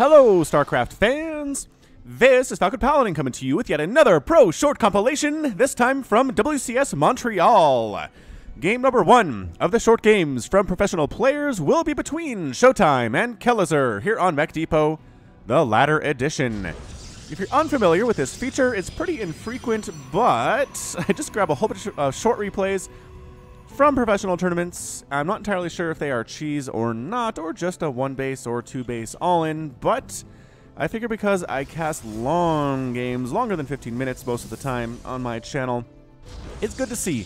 Hello, StarCraft fans! This is Falcon Paladin coming to you with yet another pro short compilation, this time from WCS Montreal. Game number 1 of the short games from professional players will be between ShoWTimE and Kellezer here on Mech Depot, the latter edition. If you're unfamiliar with this feature, it's pretty infrequent, but I just grab a whole bunch of short replays from professional tournaments. I'm not entirely sure if they are cheese or not, or just a 1 base or 2 base all-in, but I figure because I cast long games, longer than 15 minutes most of the time on my channel, it's good to see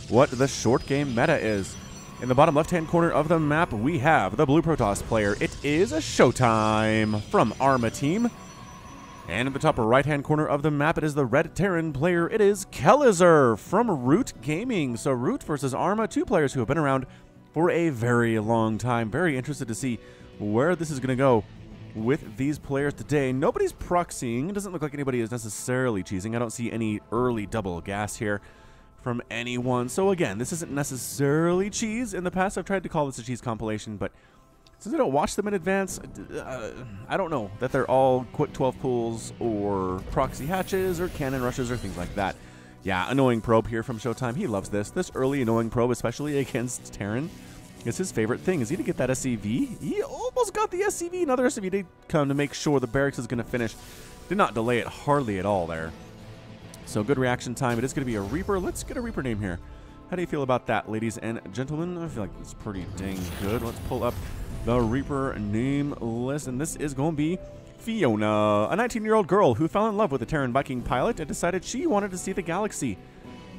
what the short game meta is. In the bottom left-hand corner of the map, we have the blue Protoss player. It is ShoWTimE from Arma team. And in the top right-hand corner of the map, it is the red Terran player. It is Kellezer from Root Gaming. So Root versus Arma, 2 players who have been around for a very long time. Very interested to see where this is going to go with these players today. Nobody's proxying. It doesn't look like anybody is necessarily cheesing. I don't see any early double gas here from anyone. So again, this isn't necessarily cheese. In the past, I've tried to call this a cheese compilation, but since I don't watch them in advance, I don't know that they're all quick 12 pulls or proxy hatches or cannon rushes or things like that. Yeah, annoying probe here from ShoWTimE. He loves this. This early annoying probe, especially against Terran, is his favorite thing. Is he to get that SCV? He almost got the SCV. Another SCV did come to make sure the barracks is going to finish. Did not delay it hardly at all there. So good reaction time. It is going to be a Reaper. Let's get a Reaper name here. How do you feel about that, ladies and gentlemen? I feel like it's pretty dang good. Let's pull up the Reaper name list, and this is going to be Fiona, a 19-year-old girl who fell in love with a Terran Viking pilot and decided she wanted to see the galaxy.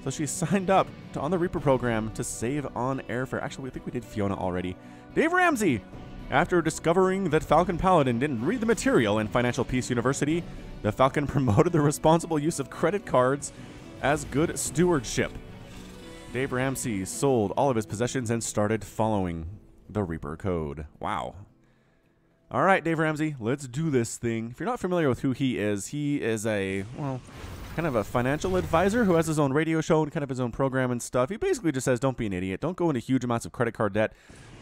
So she signed up on the Reaper program to save on airfare. Actually, I think we did Fiona already. Dave Ramsey. After discovering that Falcon Paladin didn't read the material in Financial Peace University, the Falcon promoted the responsible use of credit cards as good stewardship. Dave Ramsey sold all of his possessions and started following the Reaper code. Wow. All right, Dave Ramsey, let's do this thing. If you're not familiar with who he is a, well, kind of a financial advisor who has his own radio show and kind of his own program and stuff. He basically just says, don't be an idiot. Don't go into huge amounts of credit card debt.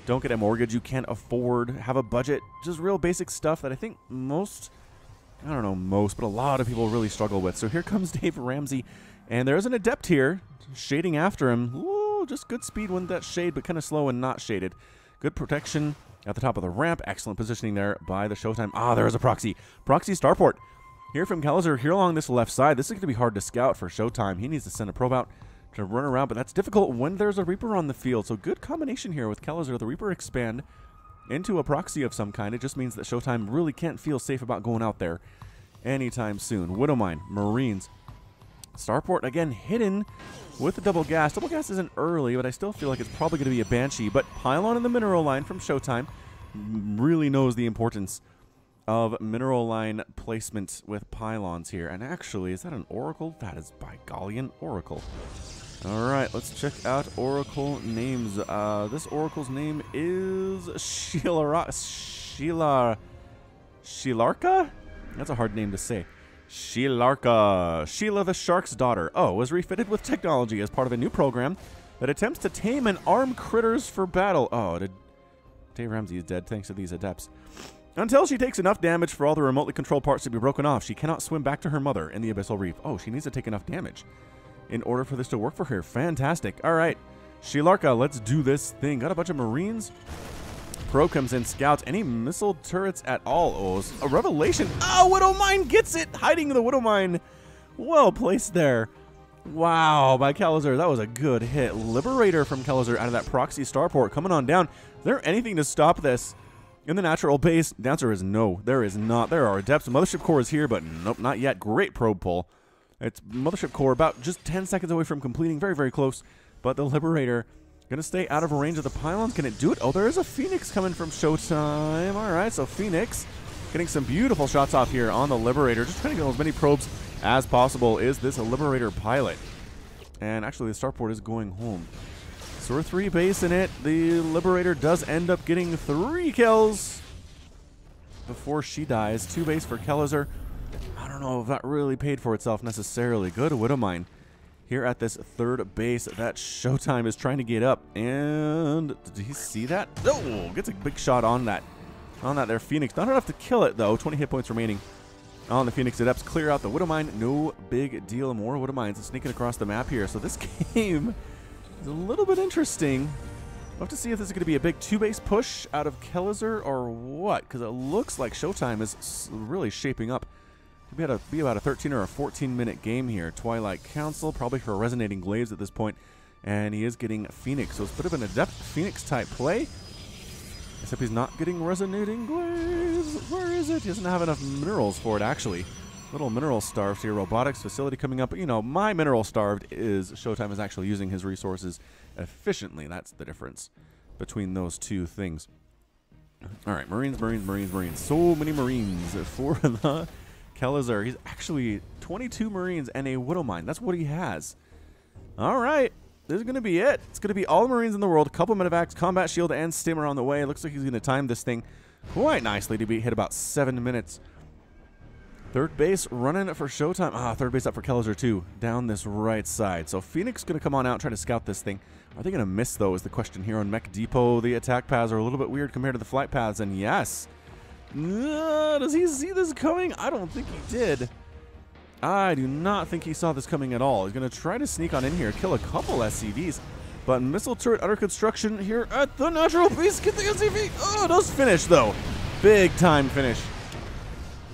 Don't get a mortgage you can't afford. Have a budget. Just real basic stuff that I think most, I don't know most, but a lot of people really struggle with. So here comes Dave Ramsey, and there's an adept here shading after him. Ooh, just good speed when that shade, but kind of slow and not shaded. Good protection at the top of the ramp. Excellent positioning there by the ShoWTimE. Ah, there's a proxy. Proxy starport. Here from Kellezer, here along this left side. This is going to be hard to scout for ShoWTimE. He needs to send a probe out to run around, but that's difficult when there's a Reaper on the field. So good combination here with Kellezer. The Reaper expand into a proxy of some kind. It just means that ShoWTimE really can't feel safe about going out there anytime soon. Widowmine, Marines. Starport, again, hidden with the double gas. Double gas isn't early, but I still feel like it's probably going to be a Banshee. But Pylon in the mineral line from ShoWTimE really knows the importance of mineral line placement with pylons here. And actually, is that an Oracle? That is by golly an Oracle. All right, let's check out Oracle names. This Oracle's name is Shilarka? That's a hard name to say. Shilarka. Sheila the Shark's daughter. Oh, was refitted with technology as part of a new program that attempts to tame and arm critters for battle. Oh, Dave Ramsey is dead thanks to these adepts. Until she takes enough damage for all the remotely controlled parts to be broken off, she cannot swim back to her mother in the Abyssal Reef. Oh, she needs to take enough damage in order for this to work for her. Fantastic. All right, Shilarka, let's do this thing. Got a bunch of Marines. Pro comes in, scouts. Any missile turrets at all? Oh, a revelation. Oh, Widowmine gets it. Hiding the Widowmine. Well placed there. Wow, by Kellezer. That was a good hit. Liberator from Kellezer out of that proxy starport. Coming on down. Is there anything to stop this in the natural base? The answer is no. There is not. There are adepts. Mothership Core is here, but nope, not yet. Great probe pull. It's Mothership Core about just 10 seconds away from completing. Very, very close. But the Liberator going to stay out of range of the pylons. Can it do it? Oh, there is a Phoenix coming from ShoWTimE. All right, so Phoenix getting some beautiful shots off here on the Liberator. Just trying to get as many probes as possible. Is this a Liberator pilot? And actually, the starport is going home. So we're 3 base in it. The Liberator does end up getting 3 kills before she dies. 2 base for Kellezer. I don't know if that really paid for itself necessarily. Good Widowmine here at this 3rd base that ShoWTimE is trying to get up. And did he see that? Oh, gets a big shot on that on that there Phoenix. Not enough to kill it, though. 20 hit points remaining on the Phoenix Adepts. Clear out the Widow Mine. No big deal. More Widow Mines sneaking across the map here. So this game is a little bit interesting. We'll have to see if this is going to be a big 2-base push out of Kellizer or what, because it looks like ShoWTimE is really shaping up to be about a 13 or a 14-minute game here. Twilight Council, probably for Resonating Glaives at this point, and he is getting Phoenix. So it's a bit of an Adept Phoenix-type play, except he's not getting Resonating Glaives. Where is it? He doesn't have enough minerals for it, actually. Little mineral starved here. Robotics facility coming up. But, you know, my mineral starved is ShoWTimE is actually using his resources efficiently. That's the difference between those two things. All right, Marines, Marines, Marines, Marines. So many Marines for the Kellizer. He's actually 22 Marines and a Widow Mine. That's what he has. All right. This is going to be it. It's going to be all the Marines in the world. A couple medevacs, combat shield, and stim are on the way. Looks like he's going to time this thing quite nicely to be hit about 7 minutes. Third base running for ShoWTimE. Ah, third base up for Kellizer too, down this right side. So Phoenix going to come on out and try to scout this thing. Are they going to miss, though, is the question here on Mech Depot. The attack paths are a little bit weird compared to the flight paths, and yes. Does he see this coming? I don't think he did. I do not think he saw this coming at all. He's going to try to sneak on in here, kill a couple SCVs. But missile turret under construction here at the natural base. Get the SCV. Oh, it does finish, though. Big time finish.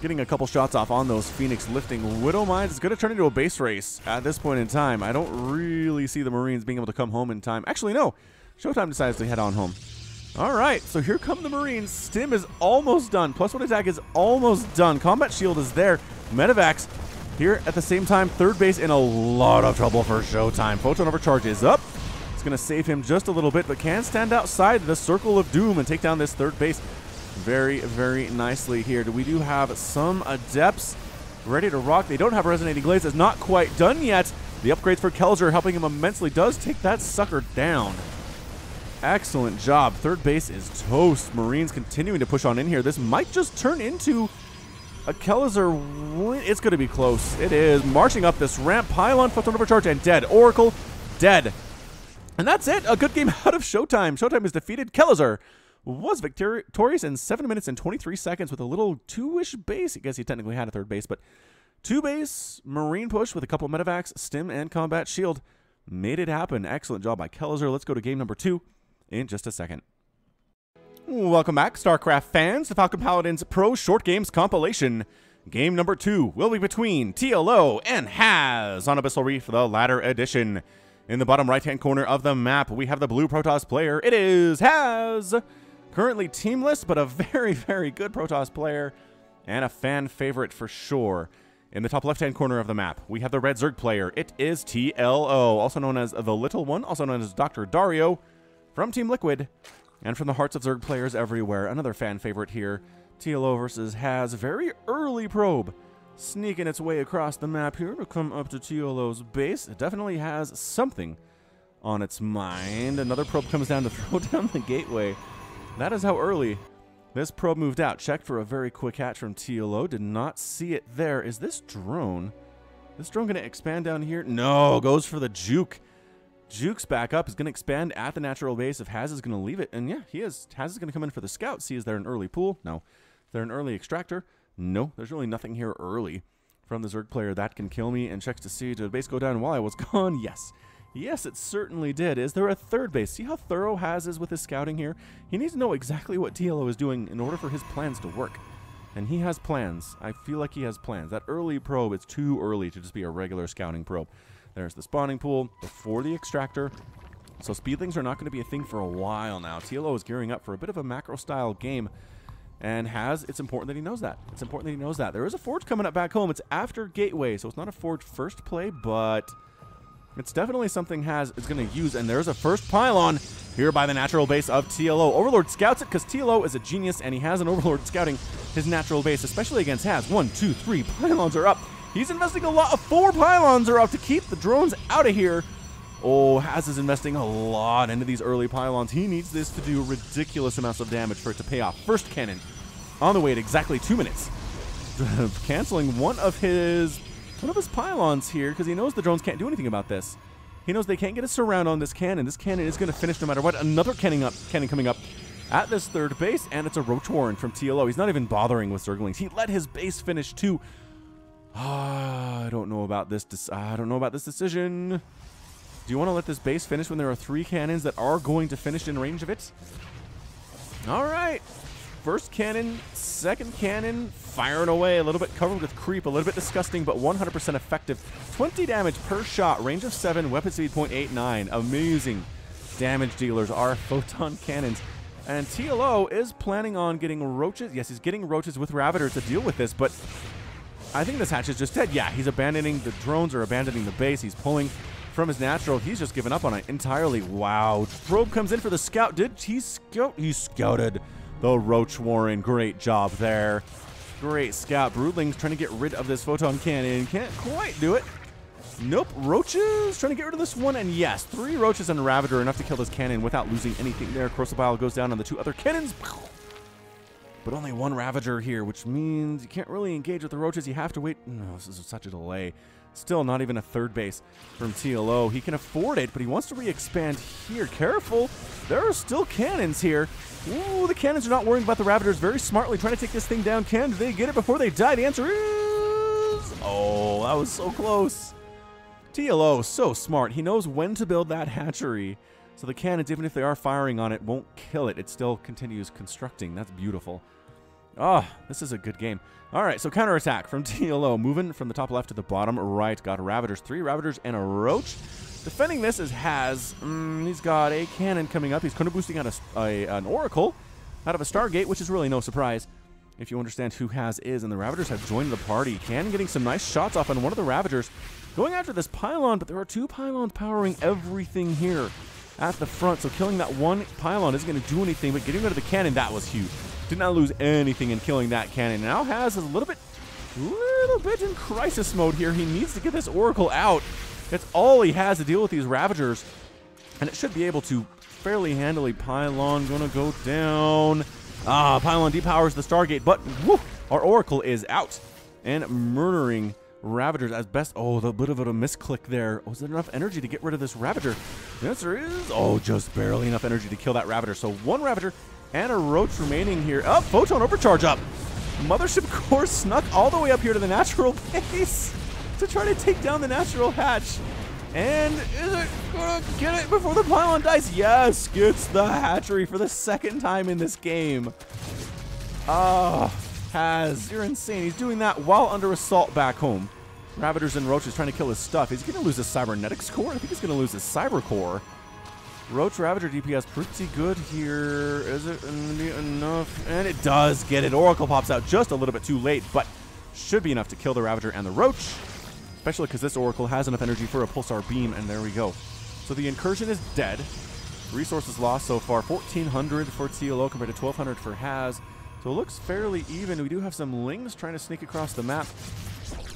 Getting a couple shots off on those Phoenix lifting Widow Mines. It's going to turn into a base race at this point in time. I don't really see the Marines being able to come home in time. Actually, no. ShoWTimE decides to head on home. All right, so here come the Marines. Stim is almost done. +1 attack is almost done. Combat shield is there. Medevacs here at the same time. Third base in a lot of trouble for ShoWTimE. Photon overcharge is up. It's going to save him just a little bit, but can stand outside the circle of doom and take down this third base very, very nicely here. We do have some Adepts ready to rock. They don't have Resonating Glaives. It's not quite done yet. The upgrades for Kellizer helping him immensely. Does take that sucker down. Excellent job. Third base is toast. Marines continuing to push on in here. This might just turn into a Kellizer win. It's going to be close. It is. Marching up this ramp. Pylon, Photon overcharge, and dead. Oracle, dead. And that's it. A good game out of ShoWTimE. ShoWTimE is defeated. Kellizer was victorious in 7 minutes and 23 seconds with a little 2-ish base. I guess he technically had a third base, but 2-base Marine push with a couple medevacs, stim, and combat shield. Made it happen. Excellent job by Kellizer. Let's go to game number 2 in just a second. Welcome back, StarCraft fans, to Falcon Paladin's Pro Short Games Compilation. Game number 2 will be between TLO and Haz on Abyssal Reef, the latter edition. In the bottom right-hand corner of the map, we have the blue Protoss player. It is Haz. Currently teamless, but a very, very good Protoss player and a fan favorite for sure. In the top left-hand corner of the map, we have the red Zerg player. It is TLO, also known as the Little One, also known as Dr. Dario from Team Liquid, and from the hearts of Zerg players everywhere. Another fan favorite here. TLO versus Haz. Very early probe sneaking its way across the map here to come up to TLO's base. It definitely has something on its mind. Another probe comes down to throw down the gateway. That is how early this probe moved out. Checked for a very quick hatch from TLO. Did not see it there. Is this drone? This drone going to expand down here? No, goes for the juke. Juke's back up. Is going to expand at the natural base if Haz is going to leave it. And yeah, he is. Haz is going to come in for the scout. See, is there an early pool? No. Is there an early extractor? No. There's really nothing here early from the Zerg player that can kill me. And checks to see, did the base go down while I was gone? Yes. Yes, it certainly did. Is there a third base? See how thorough Haz is with his scouting here? He needs to know exactly what TLO is doing in order for his plans to work. And he has plans. I feel like he has plans. That early probe is too early to just be a regular scouting probe. There's the spawning pool before the extractor. So speedlings are not going to be a thing for a while now. TLO is gearing up for a bit of a macro-style game. And Haz, it's important that he knows that. It's important that he knows that. There is a forge coming up back home. It's after Gateway, so it's not a forge first play, but it's definitely something Haz is going to use. And there's a first pylon here by the natural base of TLO. Overlord scouts it because TLO is a genius, and he has an Overlord scouting his natural base, especially against Haz. 1, 2, 3 pylons are up. He's investing a lot of 4 pylons are up to keep the drones out of here. Oh, Haz is investing a lot into these early pylons. He needs this to do ridiculous amounts of damage for it to pay off. First cannon on the way at exactly 2 minutes. Canceling one of his pylons here because he knows the drones can't do anything about this. He knows they can't get a surround on this cannon. This cannon is going to finish no matter what. Another cannon coming up at this third base, and it's a Roach Warren from TLO. He's not even bothering with Zerglings. He let his base finish too. I don't know about this. I don't know about this decision. Do you want to let this base finish when there are 3 cannons that are going to finish in range of it? All right. First cannon, second cannon, firing away. A little bit covered with creep, a little bit disgusting, but 100% effective. 20 damage per shot, range of 7, weapon speed 0.89. Amazing damage dealers are photon cannons. And TLO is planning on getting roaches. Yes, he's getting roaches with Ravagers to deal with this, but I think this hatch is just dead. Yeah, he's abandoning the drones or abandoning the base. He's pulling from his natural. He's just given up on it entirely. Wow. Probe comes in for the scout. Did he scout? He scouted the Roach Warren. Great job there. Great scout. Broodling's trying to get rid of this photon cannon. Can't quite do it. Nope. Roaches trying to get rid of this one. And yes, 3 roaches and a Ravager enough to kill this cannon without losing anything there. Corrosive Bile goes down on the 2 other cannons. But only 1 Ravager here, which means you can't really engage with the roaches. You have to wait. No, this is such a delay. Still not even a third base from TLO. He can afford it, but he wants to re-expand here. Careful. There are still cannons here. Ooh, the cannons are not worrying about the Ravagers. Very smartly trying to take this thing down. Can they get it before they die? The answer is... Oh, that was so close. TLO, so smart. He knows when to build that hatchery. So the cannons, even if they are firing on it, won't kill it. It still continues constructing. That's beautiful. Oh, this is a good game. All right, so counterattack from TLO. Moving from the top left to the bottom right. Got Ravagers, 3 Ravagers and a Roach. Defending this is Haz. He's got a cannon coming up. He's kind of boosting out an Oracle out of a Stargate, which is really no surprise if you understand who Haz is. And the Ravagers have joined the party. Cannon getting some nice shots off on one of the Ravagers. Going after this pylon, but there are 2 pylons powering everything here at the front. So killing that 1 pylon isn't going to do anything, but getting rid of the cannon, that was huge. Did not lose anything in killing that cannon. Now Haz is a little bit in crisis mode here. He needs to get this Oracle out. That's all he has to deal with these Ravagers. And it should be able to fairly handily. Pylon gonna go down. Pylon depowers the Stargate, but whoo, our Oracle is out. And murdering Ravagers as best. Oh, the bit of a misclick there. Was there enough energy to get rid of this Ravager? The answer is, oh, just barely enough energy to kill that Ravager. So 1 Ravager and a Roach remaining here. Oh, Photon Overcharge up. Mothership Core snuck all the way up here to the natural base to try to take down the natural hatch. And is it going to get it before the pylon dies? Yes, gets the hatchery for the 2nd time in this game. Haz, you're insane. He's doing that while under assault back home. Ravagers and Roaches trying to kill his stuff. He's going to lose his Cybernetics core. I think he's going to lose his Cyber core. Roach Ravager DPS pretty good here. Is it enough? And it does get it. Oracle pops out just a little bit too late, but should be enough to kill the Ravager and the Roach, especially because this Oracle has enough energy for a Pulsar Beam, and there we go. So the incursion is dead. Resources lost so far, 1,400 for TLO compared to 1,200 for Haz. So it looks fairly even. We do have some Lings trying to sneak across the map.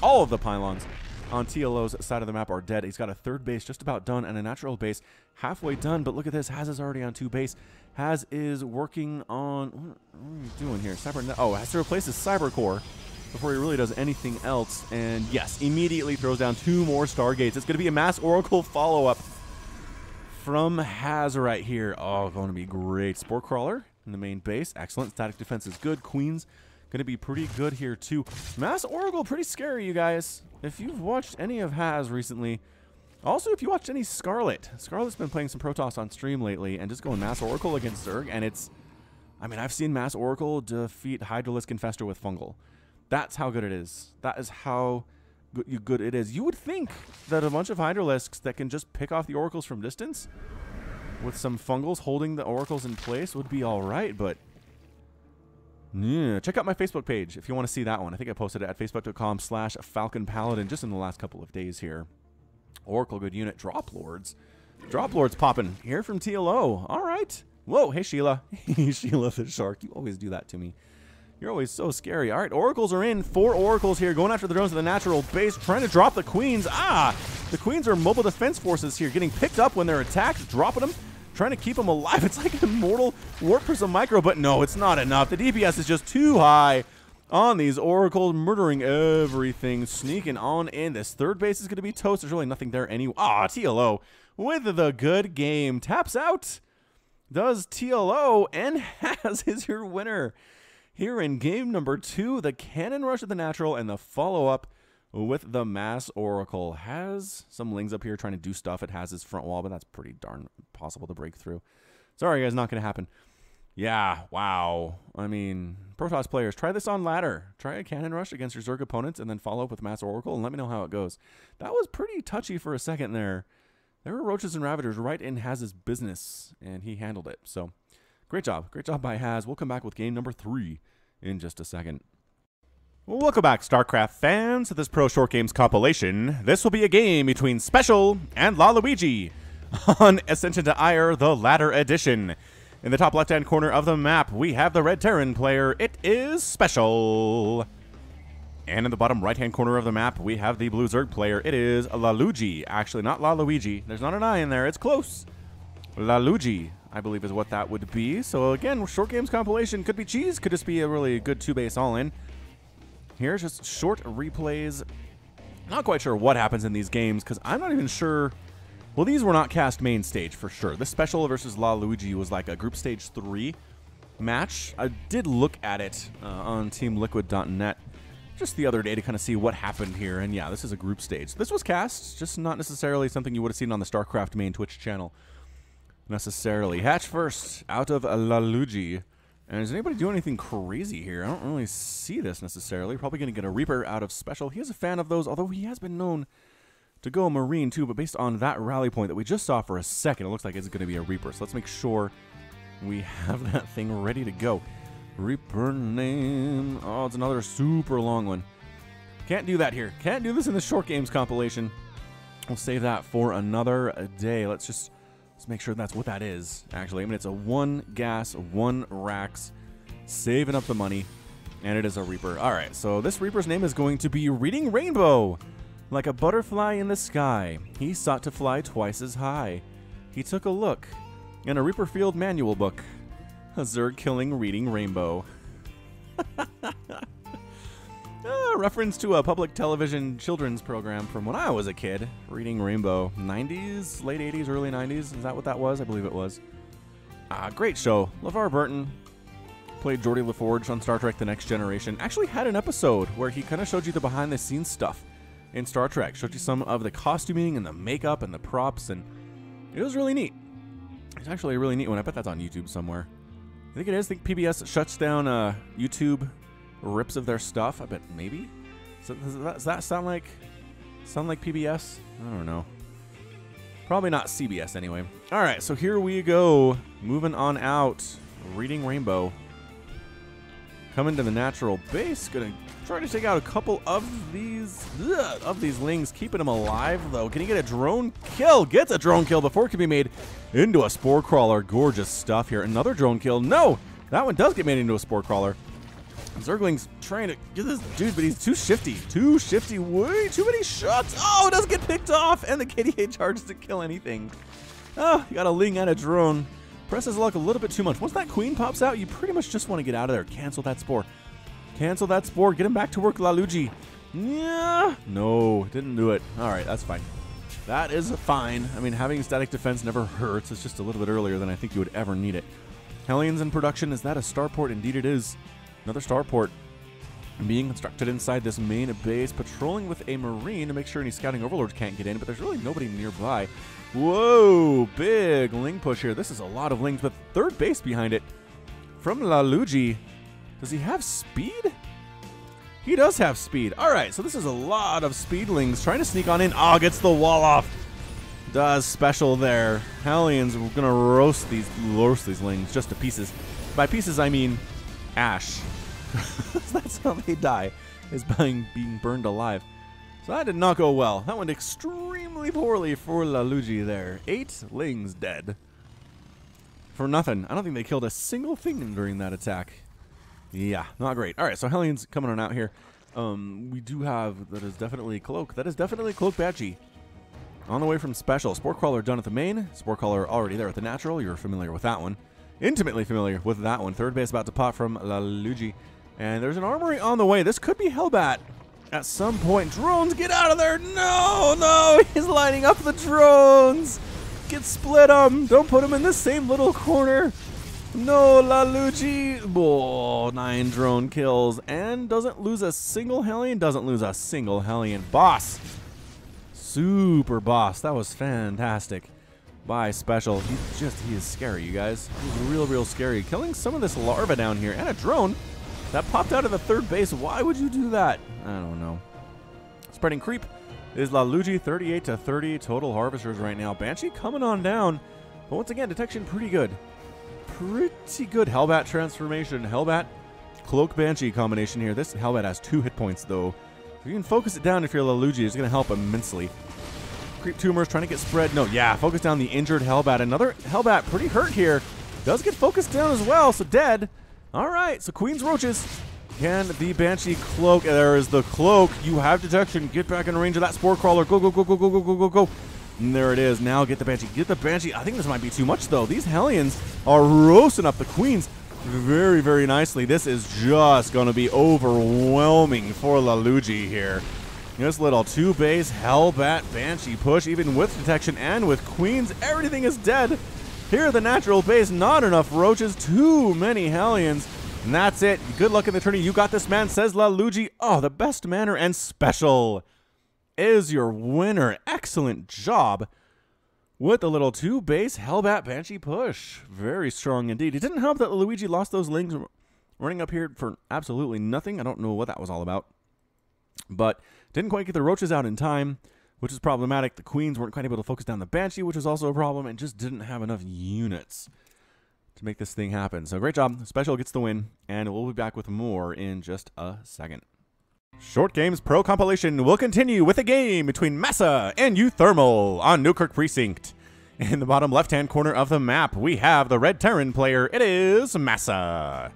All of the pylons on TLO's side of the map are dead. He's got a 3rd base just about done and a natural base halfway done. But look at this. Haz is already on 2 base. Haz is working on... What are you doing here? Has to replace his Cyber Core before he really does anything else. And yes, immediately throws down 2 more Stargates. It's going to be a Mass Oracle follow-up from Haz right here. Oh, going to be great. Spore Crawler in the main base. Excellent. Static defense is good. Queen's going to be pretty good here too. Mass Oracle, pretty scary, you guys. If you've watched any of Haz recently, also if you watched any Scarlett. Scarlett's been playing some Protoss on stream lately and just going Mass Oracle against Zerg, and it's... I mean, I've seen Mass Oracle defeat Hydralisk Infestor with Fungal. That's how good it is. That is how good it is. You would think that a bunch of Hydralisks that can just pick off the Oracles from distance with some Fungals holding the Oracles in place would be alright, but... Yeah, check out my Facebook page if you want to see that one. I think I posted it at facebook.com/FalconPaladin just in the last couple of days here. Oracle, good unit. Drop Lords. Drop Lords popping here from TLO. All right. Whoa, hey, Sheila. Sheila the Shark. You always do that to me. You're always so scary. All right, Oracles are in. 4 Oracles here going after the drones of the natural base, trying to drop the Queens. The Queens are mobile defense forces here, getting picked up when they're attacked, dropping them. Trying to keep them alive. It's like Immortal Warp Prism Micro, but no, it's not enough. The DPS is just too high on these Oracles, murdering everything, sneaking on in. This 3rd base is going to be toast. There's really nothing there anyway. TLO with the good game. Taps out does TLO, and Has is your winner here in game number 2, the Cannon Rush of the Natural and the follow-up with the Mass Oracle. Has some Lings up here trying to do stuff. It has his front wall, but that's pretty darn possible to break through. Sorry, guys, not going to happen. Yeah, wow. I mean, Protoss players, try this on ladder. Try a Cannon Rush against your Zerg opponents and then follow up with Mass Oracle and let me know how it goes. That was pretty touchy for a second there. There were Roaches and Ravagers right in Haz's business, and he handled it. So, great job. Great job by Haz. We'll come back with game number 3 in just a second. Welcome back, StarCraft fans, to this Pro Short Games compilation. This will be a game between Special and Laluigi on Ascension to Ire, the Ladder Edition. In the top left-hand corner of the map, we have the Red Terran player. It is Special. And in the bottom right-hand corner of the map, we have the Blue Zerg player. It is Laluigi. Actually, not Laluigi. There's not an I in there. It's close. Laluigi, I believe, is what that would be. So, again, Short Games compilation. Could be cheese. Could just be a really good 2-base all-in. Here's just short replays. Not quite sure what happens in these games, because I'm not even sure. Well, these were not cast main stage for sure. This Special versus Laluigi was like a group stage 3 match. I did look at it on teamliquid.net just the other day to kind of see what happened here. And yeah, this is a group stage. This was cast, just not necessarily something you would have seen on the StarCraft main Twitch channel necessarily. Hatch first out of Laluigi. And is anybody doing anything crazy here? I don't really see this necessarily. Probably going to get a Reaper out of Special. He is a fan of those, although he has been known to go Marine too. But based on that rally point that we just saw for a second, it looks like it's going to be a Reaper. So let's make sure we have that thing ready to go. Reaper name. Oh, it's another super long one. Can't do that here. Can't do this in the Short Games compilation. We'll save that for another day. Let's make sure that's what that is, actually. I mean, it's a 1 gas, 1 Rax, saving up the money, and it is a Reaper. All right, so this Reaper's name is going to be Reading Rainbow. Like a butterfly in the sky, he sought to fly twice as high. He took a look in a Reaper Field manual book. A Zerg killing Reading Rainbow. Reference to a public television children's program from when I was a kid. Reading Rainbow. 90s, late 80s, early 90s. Is that what that was? I believe it was. Great show. LeVar Burton played Geordie LaForge on Star Trek The Next Generation. Actually had an episode where he kind of showed you the behind-the-scenes stuff in Star Trek. Showed you some of the costuming and the makeup and the props, and it was really neat. It's actually a really neat one. I bet that's on YouTube somewhere. I think it is. I think PBS shuts down YouTube rips of their stuff. I bet maybe. So does that sound like PBS? I don't know. Probably not CBS anyway. All right, so here we go. Moving on out. Reading Rainbow. Coming to the natural base. Gonna try to take out a couple of these Lings, keeping them alive though. Can he get a drone kill? Gets a drone kill before it can be made into a Spore Crawler. Gorgeous stuff here. Another drone kill. No, that one does get made into a Spore Crawler. Zergling's trying to get this dude, but he's too shifty. Too shifty. Way too many shots. Oh, it does get picked off, and the KDA charges to kill anything. Oh, you got a Ling and a drone. Presses luck a little bit too much. Once that queen pops out, you pretty much just want to get out of there. Cancel that Spore. Cancel that Spore. Get him back to work, Laluigi. Yeah. No, didn't do it. All right, that's fine. That is fine. I mean, having static defense never hurts. It's just a little bit earlier than I think you would ever need it. Hellions in production. Is that a starport? Indeed it is. Another starport being constructed inside this main base, patrolling with a Marine to make sure any scouting overlords can't get in, but there's really nobody nearby. Whoa, big Ling push here. This is a lot of Lings, but third base behind it from Laluigi. Does he have speed? He does have speed. All right, so this is a lot of speedlings trying to sneak on in. Oh, gets the wall off. Does Special there. Hellions, we're gonna roast these Lings just to pieces. By pieces, I mean ash. That's how they die, is by being burned alive. So that did not go well. That went extremely poorly for Laluigi there. 8 Lings dead. For nothing. I don't think they killed a single thing during that attack. Yeah, not great. All right, so Hellions coming on out here. We do have, that is definitely Cloak. That is definitely Cloak Badgie. On the way from Special. Spore Crawler done at the main. Spore Crawler already there at the natural. You're familiar with that one. Intimately familiar with that one. Third base about to pop from Laluigi. And there's an armory on the way. This could be Hellbat at some point. Drones, get out of there. No, no. He's lining up the drones. Get split them. Don't put them in the same little corner. No, Laluji. Oh, 9 drone kills. And doesn't lose a single Hellion. Doesn't lose a single Hellion. Boss. Super boss. That was fantastic. By Special. He is scary, you guys. He's real scary. Killing some of this larva down here. And a drone that popped out of the third base. Why would you do that? I don't know. Spreading creep is Laluji, 38 to 30 total harvesters right now. Banshee coming on down. But once again, detection pretty good. Pretty good. Hellbat transformation. Hellbat Cloak Banshee combination here. This Hellbat has 2 hit points though. If you can focus it down if you're Laluji, it's going to help immensely. Creep tumors trying to get spread. No, yeah, focus down the injured Hellbat. Another Hellbat pretty hurt here. Does get focused down as well, so dead. All right, so Queen's Roaches. Can the Banshee cloak? There is the cloak. You have detection. Get back in range of that Spore Crawler. Go, go, go, go, go, go, go, go, go. And there it is. Now get the Banshee. Get the Banshee. I think this might be too much, though. These Hellions are roasting up the Queens very nicely. This is just going to be overwhelming for Laluji here. This little 2-base Hellbat Banshee push, even with detection and with Queens, everything is dead. Here, the natural base, not enough roaches, too many Hellions. And that's it. Good luck in the tourney. You got this, man, says Laluji. Oh, the best manner and Special is your winner. Excellent job with the little 2-base Hellbat Banshee push. Very strong indeed. It didn't help that Luigi lost those lings running up here for absolutely nothing. I don't know what that was all about. But didn't quite get the roaches out in time, which is problematic. The Queens weren't quite able to focus down the Banshee, which was also a problem, and just didn't have enough units to make this thing happen. So great job. Special gets the win, and we'll be back with more in just a second. Short Games Pro Compilation will continue with a game between Massa and uThermal on Newkirk Precinct. In the bottom left-hand corner of the map, we have the Red Terran player. It is Massa.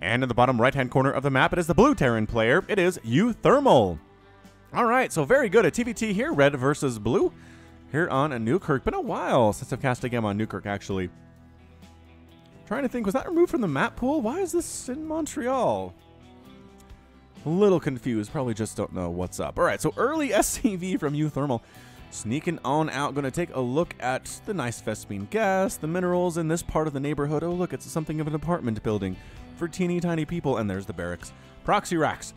And in the bottom right-hand corner of the map, it is the Blue Terran player. It is uThermal. All right, so very good. A TVT here, red versus blue, here on a Newkirk. Been a while since I've cast a game on Newkirk, actually. Trying to think, was that removed from the map pool? Why is this in Montreal? A little confused. Probably just don't know what's up. All right, so early SCV from uThermal. Sneaking on out. Going to take a look at the nice Vespine gas, the minerals in this part of the neighborhood. Oh, look, it's something of an apartment building for teeny tiny people. And there's the barracks. Proxy racks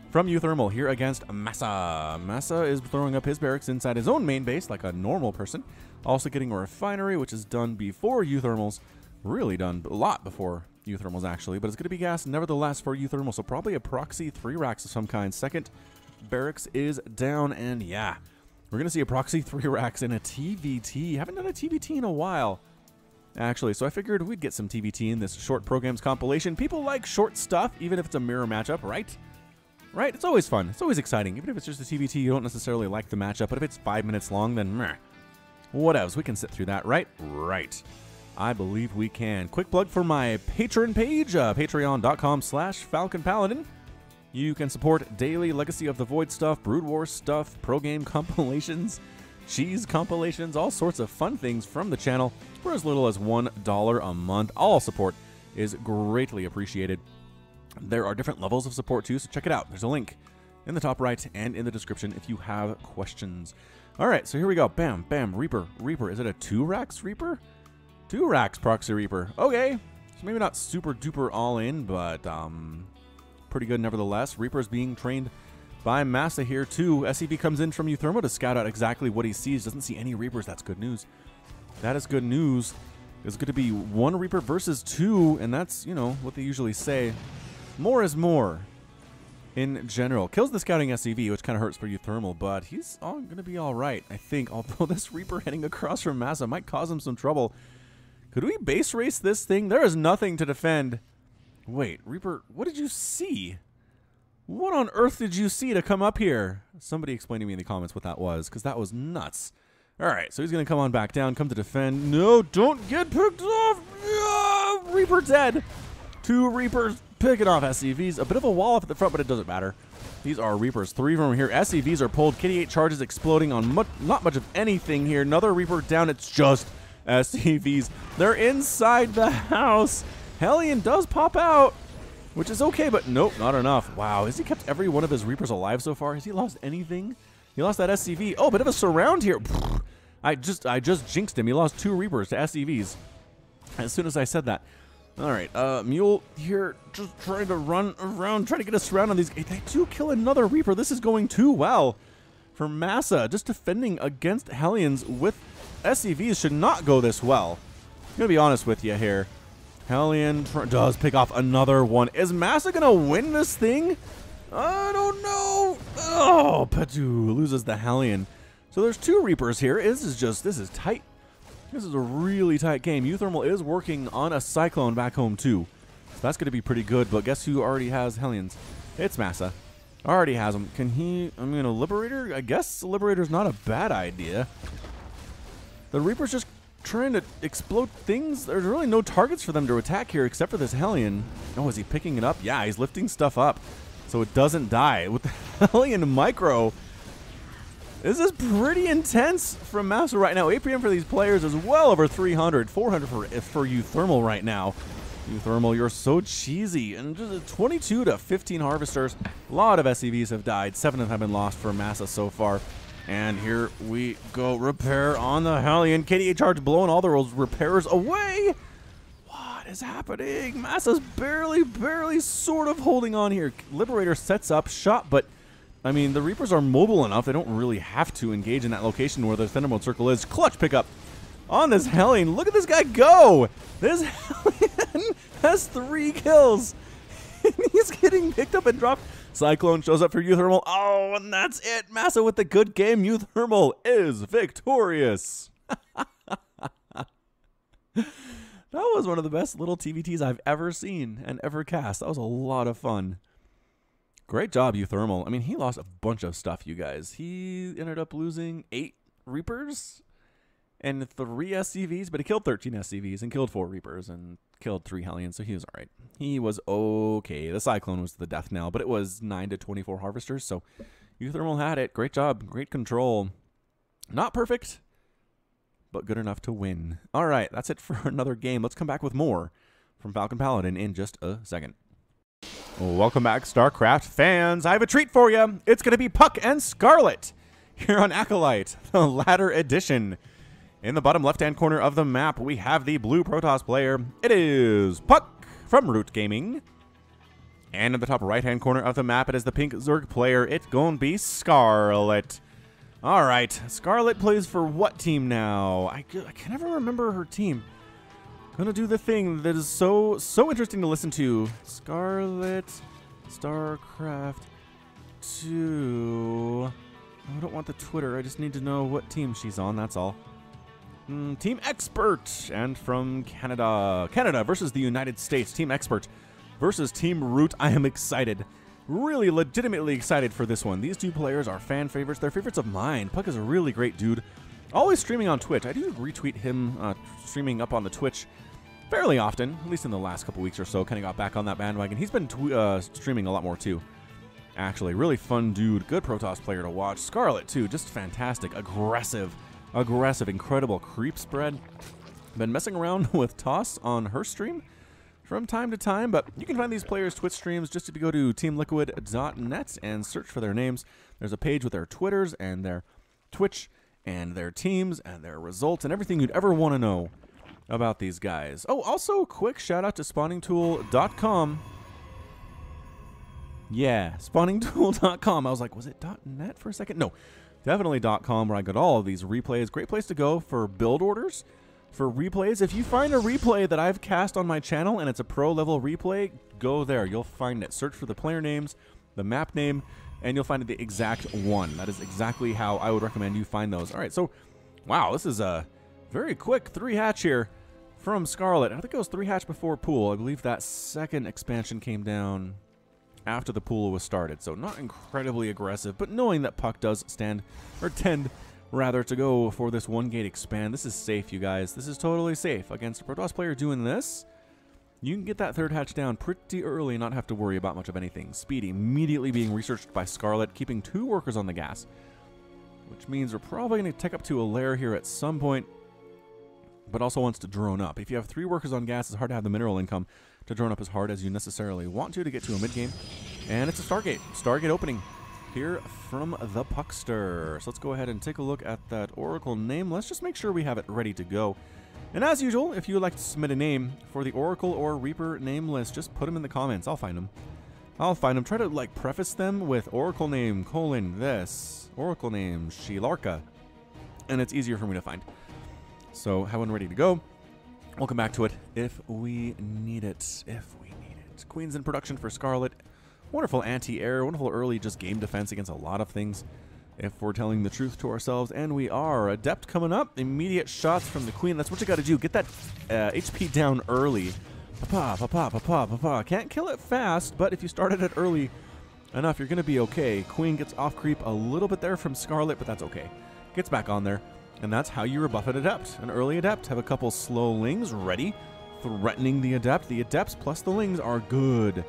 from uThermal here against Massa. Massa is throwing up his barracks inside his own main base like a normal person. Also getting a refinery, which is done before uThermal's. Really done a lot before uThermal's actually, but it's going to be gas nevertheless for uThermal, so probably a proxy 3 racks of some kind. Second barracks is down, and yeah, we're going to see a proxy 3 racks in a TVT. Haven't done a TVT in a while, actually, so I figured we'd get some TVT in this short programs compilation. People like short stuff, even if it's a mirror matchup, right? Right? It's always fun. It's always exciting. Even if it's just a TVT, you don't necessarily like the matchup, but if it's 5 minutes long, then meh. What else? We can sit through that, right? Right. I believe we can. Quick plug for my Patreon page, patreon.com/FalconPaladin. You can support daily Legacy of the Void stuff, Brood War stuff, pro game compilations, cheese compilations, all sorts of fun things from the channel for as little as $1 a month. All support is greatly appreciated. There are different levels of support too, so check it out. There's a link in the top right and in the description if you have questions. All right, so here we go. Bam, bam, Reaper. Reaper. Is it a 2 racks Reaper? 2 racks Proxy Reaper. Okay. So maybe not super duper all in, but pretty good nevertheless. Reaper's being trained by Massa here too. SCV comes in from uThermal to scout out exactly what he sees. Doesn't see any Reapers. That's good news. That is good news. It's going to be 1 Reaper versus 2, and that's, you know, what they usually say. More is more in general. Kills the scouting SCV, which kind of hurts for uThermal, but he's going to be all right, I think. Although this Reaper heading across from Massa might cause him some trouble. Could we base race this thing? There is nothing to defend. Wait, Reaper, what did you see? What on earth did you see to come up here? Somebody explain to me in the comments what that was, because that was nuts. All right, so he's going to come on back down, come to defend. No, don't get picked off. Reaper dead. 2 Reapers picking off SCVs. A bit of a wall up at the front, but it doesn't matter. These are Reapers. 3 from here. SCVs are pulled. Kitty 8 charges exploding on not much of anything here. Another Reaper down. It's just SCVs. They're inside the house. Hellion does pop out, which is okay, but nope, not enough. Wow, has he kept every one of his Reapers alive so far? Has he lost anything? He lost that SCV. Oh, bit of a surround here. I just jinxed him. He lost 2 Reapers to SCVs as soon as I said that. All right, Mule here just trying to run around, trying to get a surround on these. They do kill another Reaper. This is going too well for Massa. Just defending against Hellions with SCVs should not go this well. I'm going to be honest with you here. Hellion does pick off another one. Is Massa going to win this thing? I don't know. Oh, Petu loses the Hellion. So there's 2 Reapers here. This is tight. This is a really tight game. uThermal is working on a Cyclone back home too. So that's going to be pretty good. But guess who already has Hellions? It's Massa. Already has them. Can he, I mean, a Liberator? I guess a Liberator's not a bad idea. The Reaper's just trying to explode things. There's really no targets for them to attack here except for this Hellion. Oh, is he picking it up? Yeah, he's lifting stuff up so it doesn't die. With the Hellion Micro, this is pretty intense from Massa right now. APM for these players is well over 300, 400 for uThermal right now. uThermal, you're so cheesy. And just 22 to 15 Harvesters. A lot of SCVs have died. 7 of them have been lost for Massa so far. And here we go. Repair on the Hellion. KDA charge blowing all those repairs away. What is happening? Massa's barely sort of holding on here. Liberator sets up shot, but I mean, the Reapers are mobile enough. They don't really have to engage in that location where the Thunder Mode Circle is. Clutch pickup on this Hellion. Look at this guy go. This Hellion has 3 kills. He's getting picked up and dropped. Cyclone shows up for uThermal. Oh, and that's it. Massa with the good game. uThermal is victorious. That was one of the best little TVTs I've ever seen and ever cast. That was a lot of fun. Great job, uThermal. I mean, he lost a bunch of stuff, you guys. He ended up losing 8 Reapers and 3 SCVs, but he killed 13 SCVs and killed 4 Reapers and killed 3 Hellions, so he was all right. He was okay. The Cyclone was the death knell, but it was 9 to 24 Harvesters, so uThermal had it. Great job. Great control. Not perfect, but good enough to win. All right, that's it for another game. Let's come back with more from Falcon Paladin in just a second. Welcome back, StarCraft fans. I have a treat for you. It's going to be Puck and Scarlett here on Acolyte, the ladder edition. In the bottom left-hand corner of the map, we have the blue Protoss player. It is Puck from Root Gaming. And in the top right-hand corner of the map, it is the pink Zerg player. It's going to be Scarlett. All right, Scarlett plays for what team now? I can never remember her team. Gonna do the thing that is so interesting to listen to. Scarlett, StarCraft 2. I don't want the Twitter. I just need to know what team she's on. That's all. Team Expert, and from Canada. Canada versus the United States. Team Expert versus Team Root. I am excited. Really legitimately excited for this one. These 2 players are fan favorites. They're favorites of mine. Puck is a really great dude. Always streaming on Twitch. I do retweet him streaming up on the Twitch fairly often, at least in the last couple weeks or so. Kind of got back on that bandwagon. He's been streaming a lot more too. Actually, really fun dude. Good Protoss player to watch. Scarlett too, just fantastic. Aggressive, incredible creep spread. Been messing around with Toss on her stream from time to time, but you can find these players' Twitch streams just if you go to teamliquid.net and search for their names. There's a page with their Twitters and their Twitch and their teams and their results and everything you'd ever want to know about these guys. Oh, also, quick shout out to spawningtool.com. Yeah, spawningtool.com. I was like, was it .net for a second? No, definitely .com, where I got all of these replays. Great place to go for build orders, for replays. If you find a replay that I've cast on my channel and it's a pro level replay, go there. You'll find it. Search for the player names, the map name, and you'll find the exact one. That is exactly how I would recommend you find those. All right, so, wow, this is a very quick 3-hatch here from Scarlett. I think it was 3-hatch before pool. I believe that second expansion came down after the pool was started, so not incredibly aggressive, but knowing that Puck does tend rather to go for this 1-gate expand. This is safe, you guys. This is totally safe. Against a Protoss player doing this, you can get that 3rd hatch down pretty early and not have to worry about much of anything. Speed immediately being researched by Scarlett, keeping 2 workers on the gas, which means we're probably going to take up to a lair here at some point, but also wants to drone up. If you have 3 workers on gas, it's hard to have the mineral income to drone up as hard as you necessarily want to get to a mid-game. And it's a Stargate. Stargate opening. here from the Puckster. So let's go ahead and take a look at that Oracle name. Let's just make sure we have it ready to go. And as usual, if you would like to submit a name for the Oracle or Reaper name list, just put them in the comments. I'll find them. Try to like preface them with Oracle name, this, Oracle name, Shilarka. And it's easier for me to find. So have one ready to go. We'll come back to it if we need it. Queen's in production for Scarlett. Wonderful anti-air, wonderful early just game defense against a lot of things. If we're telling the truth to ourselves, and we are. Adept coming up. Immediate shots from the Queen. That's what you got to do. Get that HP down early. Papa. Can't kill it fast, but if you started it early enough, you're going to be okay. Queen gets off creep a little bit there from Scarlett, but that's okay. Gets back on there, and that's how you rebuff an Adept. An early Adept. Have a couple slow Lings ready, threatening the Adept. The Adepts plus the Lings are good,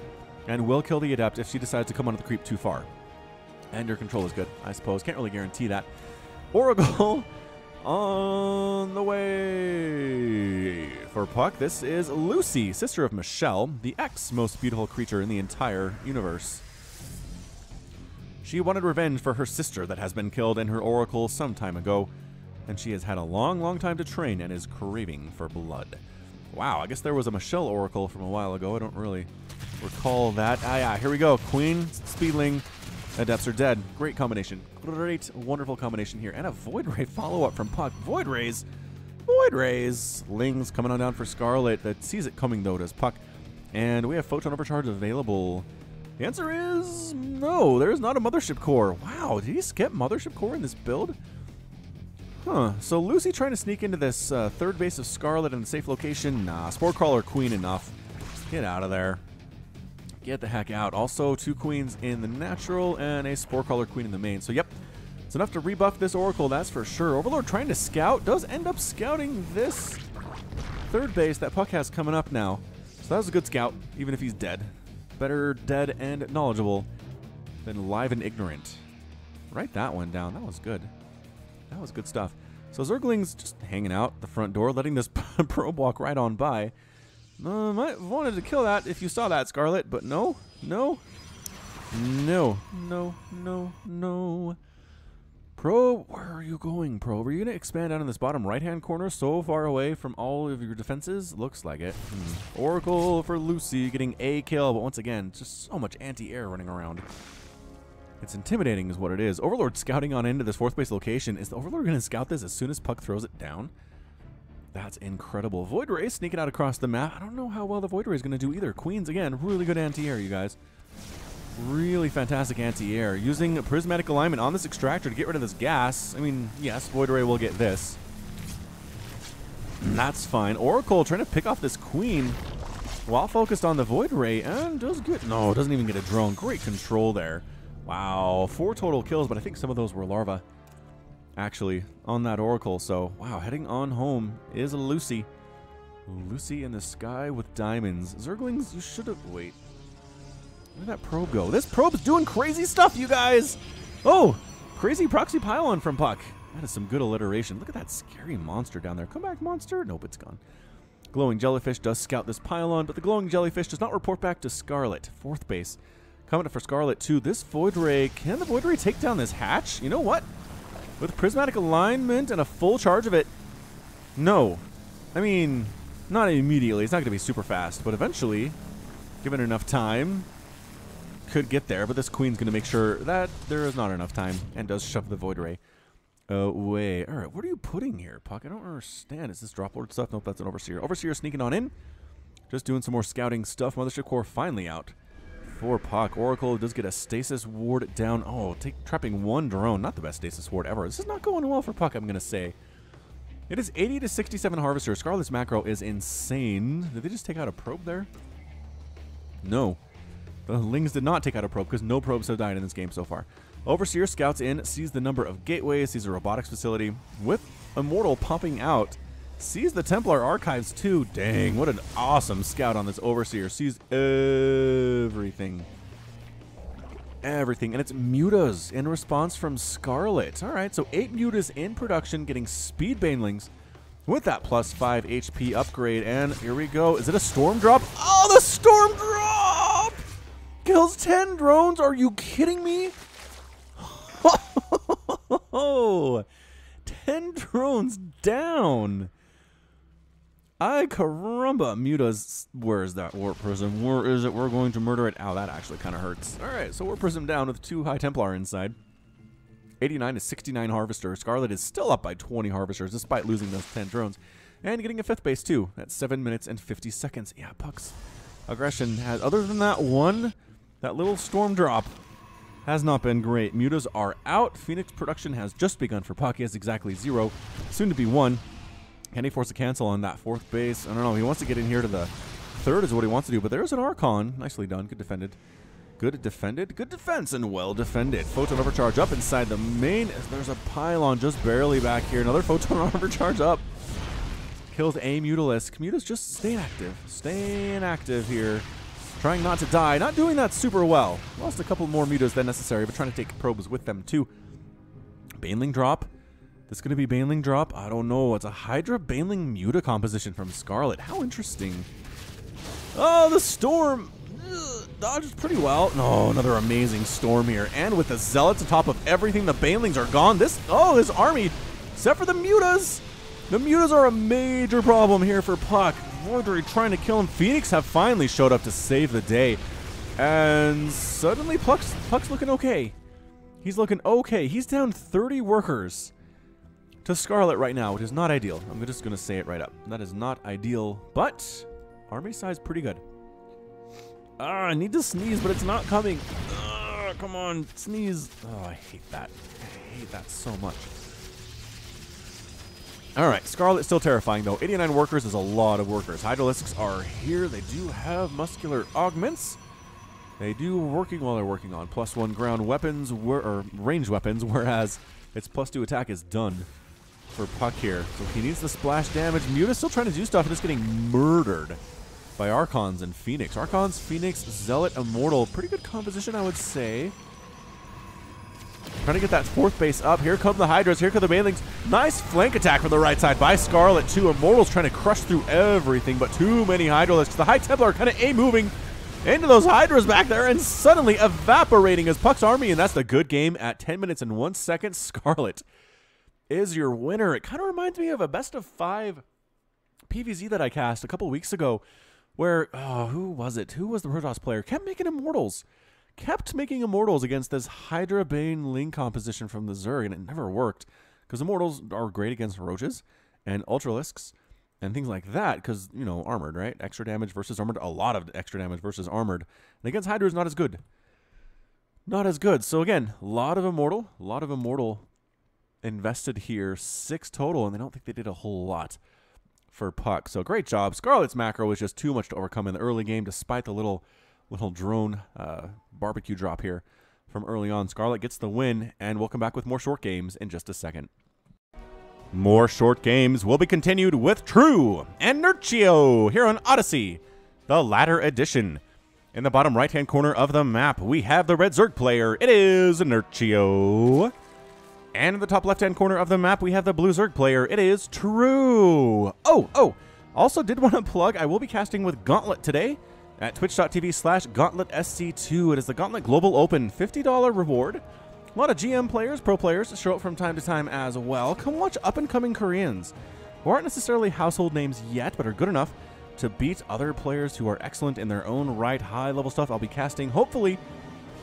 and will kill the Adept if she decides to come onto the creep too far. And your control is good, I suppose. Can't really guarantee that. Oracle on the way for Puck. This is Lucy, sister of Michelle, the most beautiful creature in the entire universe. She wanted revenge for her sister that has been killed in her Oracle some time ago, and she has had a long time to train and is craving for blood. Wow, I guess there was a Michelle Oracle from a while ago. I don't really recall that. Yeah, here we go. Queen, Speedling, Adepts are dead. Great combination. Great, wonderful combination here. And a Void Ray follow-up from Puck. Void Rays. Lings coming on down for Scarlett. That sees it coming, though, does Puck. And we have Photon Overcharge available. The answer is no. There is not a Mothership Core. Wow, did he skip Mothership Core in this build? Huh. So Lucy trying to sneak into this third base of Scarlett in a safe location. Nah, Spore Crawler Queen enough. Get out of there. Get the heck out. Also, 2 Queens in the natural and a Spore Crawler Queen in the main. So, yep, it's enough to rebuff this Oracle, that's for sure. Overlord trying to scout, does end up scouting this third base that Puck has coming up now. So that was a good scout, even if he's dead. Better dead and knowledgeable than live and ignorant. Write that one down. That was good. That was good stuff. So Zergling's just hanging out the front door, letting this probe walk right on by. Might have wanted to kill that if you saw that, Scarlett, but no. Probe, where are you going, Probe? Are you going to expand out in this bottom right-hand corner so far away from all of your defenses? Looks like it. Oracle for Lucy getting a kill, but once again, just so much anti-air running around. It's intimidating is what it is. Overlord scouting on into this 4th base location. Is the Overlord going to scout this as soon as Puck throws it down? That's incredible. Void Ray sneaking out across the map. I don't know how well the Void Ray is going to do either. Queens, again, really good anti-air, you guys. Really fantastic anti-air. Using Prismatic Alignment on this Extractor to get rid of this gas. I mean, yes, Void Ray will get this. That's fine. Oracle trying to pick off this Queen while focused on the Void Ray, and does good. No, doesn't even get a drone. Great control there. Wow, 4 total kills, but I think some of those were larvae, actually, on that Oracle. So, wow, heading on home is Lucy. Lucy in the sky with diamonds. Zerglings, you should have... Wait. Where did that probe go? This probe's doing crazy stuff, you guys! Oh, crazy proxy pylon from Puck. That is some good alliteration. Look at that scary monster down there. Come back, monster. Nope, it's gone. Glowing Jellyfish does scout this pylon, but the Glowing Jellyfish does not report back to Scarlett. 4th base. Coming up for Scarlett, too. This Void Ray, can the Void Ray take down this hatch? You know what? With Prismatic Alignment and a full charge of it, no. I mean, not immediately. It's not going to be super fast, but eventually, given enough time, could get there. But this Queen's going to make sure that there is not enough time and does shove the Void Ray away. All right, what are you putting here, Puck? I don't understand. Is this Drop Lord stuff? Nope, that's an Overseer. Overseer sneaking on in. Just doing some more scouting stuff. Mothership Core finally out for Puck. Oracle does get a Stasis Ward down. Oh, trapping 1 drone. Not the best Stasis Ward ever. This is not going well for Puck, I'm going to say. It is 80 to 67 Harvester. Scarlett's macro is insane. Did they just take out a probe there? No. The Lings did not take out a probe because no probes have died in this game so far. Overseer scouts in, sees the number of gateways, sees a robotics facility with Immortal popping out. Sees the Templar Archives too. Dang, what an awesome scout on this Overseer. Sees everything. Everything. And it's Mutas in response from Scarlett. Alright, so 8 Mutas in production getting Speed Banelings with that +5 HP upgrade. And here we go. Is it a Storm Drop? Oh, the Storm Drop! Kills 10 drones. Are you kidding me? Oh, 10 drones down. Ay caramba. Muta's, where is that Warp Prism? Where is it? We're going to murder it. Ow, that actually kind of hurts. All right, so Warp Prism down with 2 High Templar inside. 89 to 69 Harvesters. Scarlett is still up by 20 Harvesters despite losing those 10 drones. And getting a 5th base too. That's 7 minutes and 50 seconds. Yeah, Puck's aggression has, other than that one, that little storm drop, has not been great. Mutas are out. Phoenix production has just begun for Puck. He has exactly 0, soon to be 1. Can he force a cancel on that 4th base? I don't know. He wants to get in here to the 3rd is what he wants to do, but there's an Archon. Nicely done. Good defended. Good defended. Good defense and well defended. Photon overcharge up inside the main. There's a pylon just barely back here. Another photon overcharge up. Kills a Mutalisk. Muta's just staying active. Staying active here. Trying not to die. Not doing that super well. Lost a couple more Mutas than necessary, but trying to take probes with them too. Baneling drop. This going to be Baneling drop? I don't know. It's a Hydra Baneling Muta composition from Scarlett. How interesting. Oh, the storm. Dodges pretty well. No, another amazing storm here. And with the Zealots on top of everything, the Banelings are gone. This army, except for the Mutas. The Mutas are a major problem here for Puck. They're trying to kill him. Phoenix have finally showed up to save the day. And suddenly Puck's looking okay. He's looking okay. He's down 30 workers to Scarlett right now, which is not ideal. I'm just going to say it right up. That is not ideal, but army size pretty good. I need to sneeze, but it's not coming. Come on, sneeze. Oh, I hate that. I hate that so much. All right, Scarlett's still terrifying, though. 89 workers is a lot of workers. Hydralisks are here. They do have muscular augments. They do working while they're working on +1 ground weapons, or range weapons, whereas its +2 attack is done for Puck here. So he needs the splash damage. Muta's still trying to do stuff and is getting murdered by Archons and Phoenix. Archons, Phoenix, Zealot, Immortal. Pretty good composition, I would say. Trying to get that 4th base up. Here come the Hydras. Here come the Banelings. Nice flank attack from the right side by Scarlett. 2 Immortals trying to crush through everything, but too many Hydralisks. The High Templar are kind of A-moving into those Hydras back there and suddenly evaporating as Puck's army, and that's the good game at 10 minutes and 1 second. Scarlett is your winner. It kind of reminds me of a best of 5 PvZ that I cast a couple weeks ago where, who was it? Who was the Protoss player? Kept making Immortals. Kept making Immortals against this Hydra Baneling composition from the Zerg, and it never worked because Immortals are great against Roaches and Ultralisks and things like that because, you know, armored, right? Extra damage versus armored. A lot of extra damage versus armored. And against Hydra is not as good. Not as good. So again, a lot of Immortal invested here. 6 total, and they don't think they did a whole lot for Puck. So great job. Scarlett's macro was just too much to overcome in the early game despite the little drone barbecue drop here from early on. Scarlett gets the win, and we'll come back with more short games in just a second. More short games will be continued with True and Nurchio here on Odyssey, the latter edition. In the bottom right-hand corner of the map, we have the red Zerg player. It is Nurchio. And in the top left-hand corner of the map, we have the blue Zerg player. It is True. Also did want to plug, I will be casting with Gauntlet today at twitch.tv/GauntletSC2. It is the Gauntlet Global Open, $50 reward. A lot of GM players, pro players show up from time to time as well. Come watch up-and-coming Koreans who aren't necessarily household names yet, but are good enough to beat other players who are excellent in their own right. High-level stuff. I'll be casting, hopefully,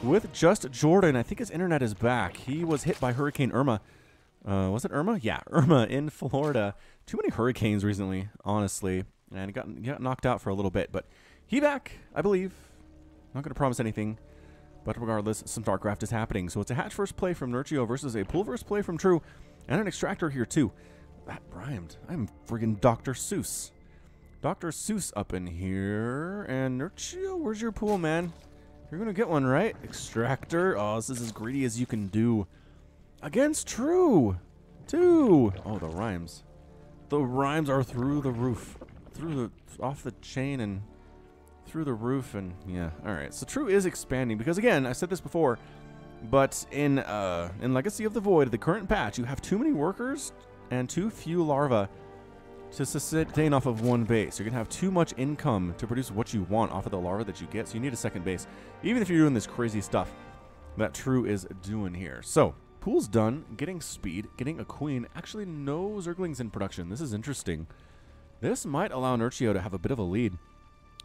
with just Jordan. I think his internet is back. He was hit by Hurricane Irma. Was it Irma? Yeah, Irma in Florida. Too many hurricanes recently, honestly. And he got knocked out for a little bit, but he back, I believe. Not going to promise anything, but regardless, some StarCraft is happening. So it's a hatch first play from Nurchio versus a pool first play from True, and an extractor here too. That rhymed. I'm friggin' Dr. Seuss. Dr. Seuss up in here, and Nurchio, where's your pool, man? You're going to get one, right? Extractor. Oh, this is as greedy as you can do. Against True. 2. Oh, the rhymes. The rhymes are through the roof. Off the chain and through the roof, and yeah. All right, so True is expanding because, again, I said this before, but in Legacy of the Void, the current patch, you have too many workers and too few larvae to sustain off of one base. You're gonna have too much income to produce what you want off of the larva that you get, so you need a second base, even if you're doing this crazy stuff that True is doing here. So Pool's done, getting speed, getting a queen. Actually, no Zerglings in production. This is interesting. This might allow Nurchio to have a bit of a lead.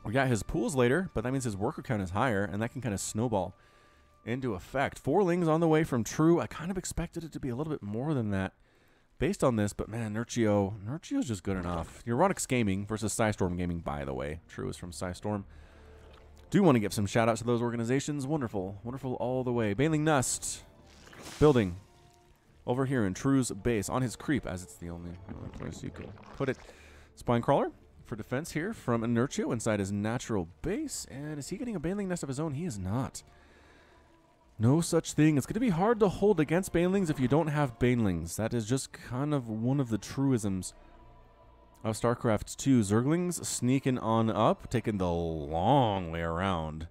We got his pools later, but that means his worker count is higher, and that can kind of snowball into effect. 4 lings on the way from True. I kind of expected it to be a little bit more than that based on this, but man, Nurchio's just good enough. Neuronix Gaming versus Psystorm Gaming, by the way. True is from Psystorm. Do want to give some shout-outs to those organizations. Wonderful. Wonderful all the way. Baneling Nest. Building. Over here in True's base. On his creep, as it's the only place you can put it. Spine Crawler for defense here from Nurchio inside his natural base. And is he getting a Baneling Nest of his own? He is not. No such thing. It's going to be hard to hold against Banelings if you don't have Banelings. That is just kind of one of the truisms of StarCraft 2. Zerglings sneaking on up, taking the long way around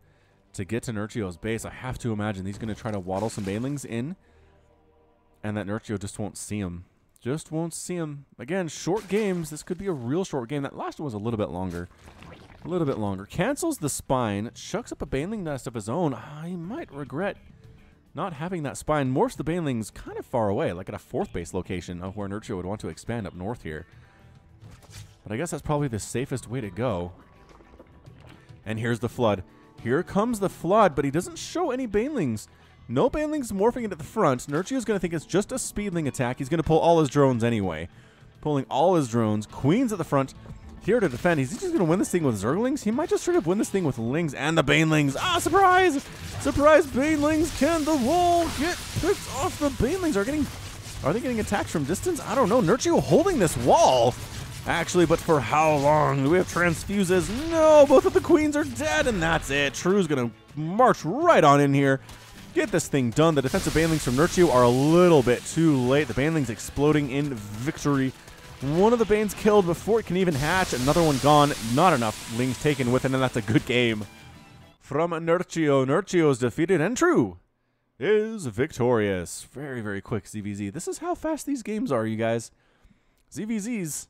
to get to Nurchio's base. I have to imagine he's going to try to waddle some Banelings in, and that Nurchio just won't see him. Just won't see him. Again, short games. This could be a real short game. That last one was a little bit longer. A little bit longer. Cancels the spine, chucks up a Baneling Nest of his own. I might regret not having that spine. Morphs the Banelings kind of far away, like at a 4th base location of where Nurchio would want to expand up north here. But I guess that's probably the safest way to go. And here's the Flood. Here comes the Flood, but he doesn't show any Banelings. No Banelings morphing into the front. Nurchio's going to think it's just a Speedling attack. He's going to pull all his drones anyway. Pulling all his drones. Queens at the front. Here to defend. He's just going to win this thing with Zerglings. He might just straight up win this thing with Lings and the Banelings. Ah, surprise! Surprise, Banelings! Can the wall get picked off? The Banelings are they getting attacked from distance? I don't know. Nurchio holding this wall. Actually, but for how long? Do we have transfuses? No, both of the queens are dead, and that's it. True's going to march right on in here. Get this thing done. The defensive Banelings from Nurchio are a little bit too late. The Banelings exploding in victory. One of the Banes killed before it can even hatch. Another one gone. Not enough Lings taken with it, and that's a good game from Nurchio. Nurchio is defeated, and True is victorious. Very, very quick ZVZ. This is how fast these games are, you guys. ZVZs.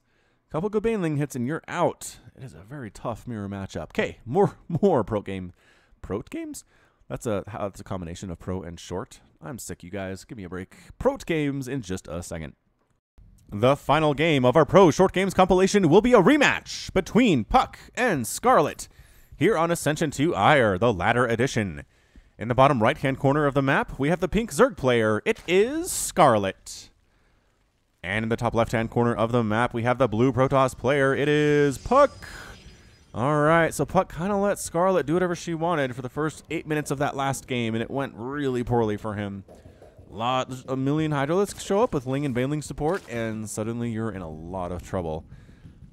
Couple good Baneling hits, and you're out. It is a very tough mirror matchup. Okay, more Prote games? That's a combination of Pro and Short. I'm sick, you guys. Give me a break. Prote games in just a second. The final game of our Pro Short Games compilation will be a rematch between Puck and Scarlett here on Ascension 2 Ire, the latter edition. In the bottom right-hand corner of the map, we have the pink Zerg player. It is Scarlett. And in the top left-hand corner of the map, we have the blue Protoss player. It is Puck. All right, so Puck kind of let Scarlett do whatever she wanted for the first 8 minutes of that last game, and it went really poorly for him. A million Hydroliths show up with Ling and Baneling support, and suddenly you're in a lot of trouble.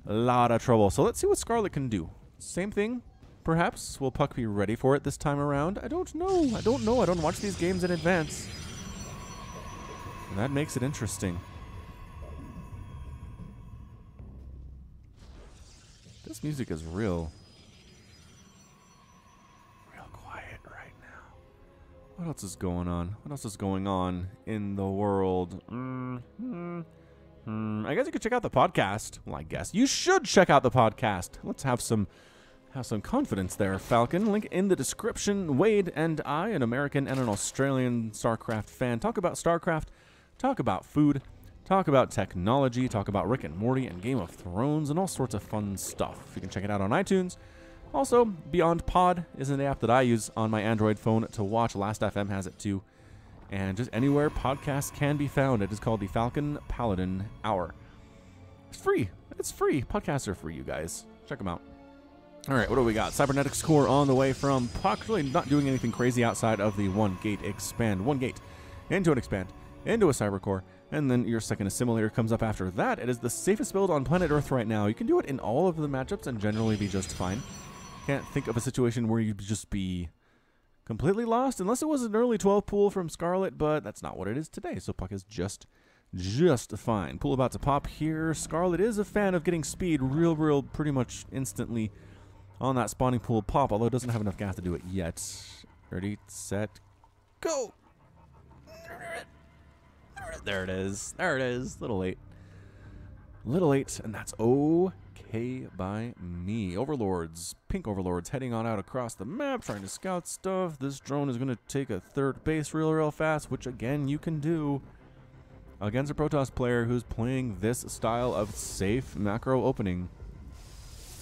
A lot of trouble. So let's see what Scarlett can do. Same thing, perhaps. Will Puck be ready for it this time around? I don't know. I don't know. I don't watch these games in advance. And that makes it interesting. This music is real quiet right now. What else is going on? What else is going on in the world? I guess you could check out the podcast. Well, I guess you should check out the podcast. Let's have some confidence there, Falcon. Link in the description. Wade and I, an American and an Australian StarCraft fan, talk about StarCraft, talk about food, talk about technology, talk about Rick and Morty and Game of Thrones, and all sorts of fun stuff. You can check it out on iTunes. Also, Beyond Pod is an app that I use on my Android phone to watch. Last.fm has it too. And just anywhere podcasts can be found. It is called the Falcon Paladin Hour. It's free. It's free. Podcasts are free, you guys. Check them out. All right, what do we got? Cybernetics core on the way from Puck. Really not doing anything crazy outside of the one gate expand. One gate into an expand, into a cyber core, and then your second assimilator comes up after that. It is the safest build on planet Earth right now. You can do it in all of the matchups and generally be just fine. Can't think of a situation where you'd just be completely lost, unless it was an early 12 pool from Scarlett, but that's not what it is today, so Puck is just fine. Pool about to pop here. Scarlett is a fan of getting speed real pretty much instantly on that spawning pool pop, although it doesn't have enough gas to do it yet. Ready, set, go! There it is. There it is. Little late, and that's K by me. Overlords, pink overlords heading on out across the map, trying to scout stuff. This drone is going to take a third base real fast, which again you can do against a Protoss player who's playing this style of safe macro opening.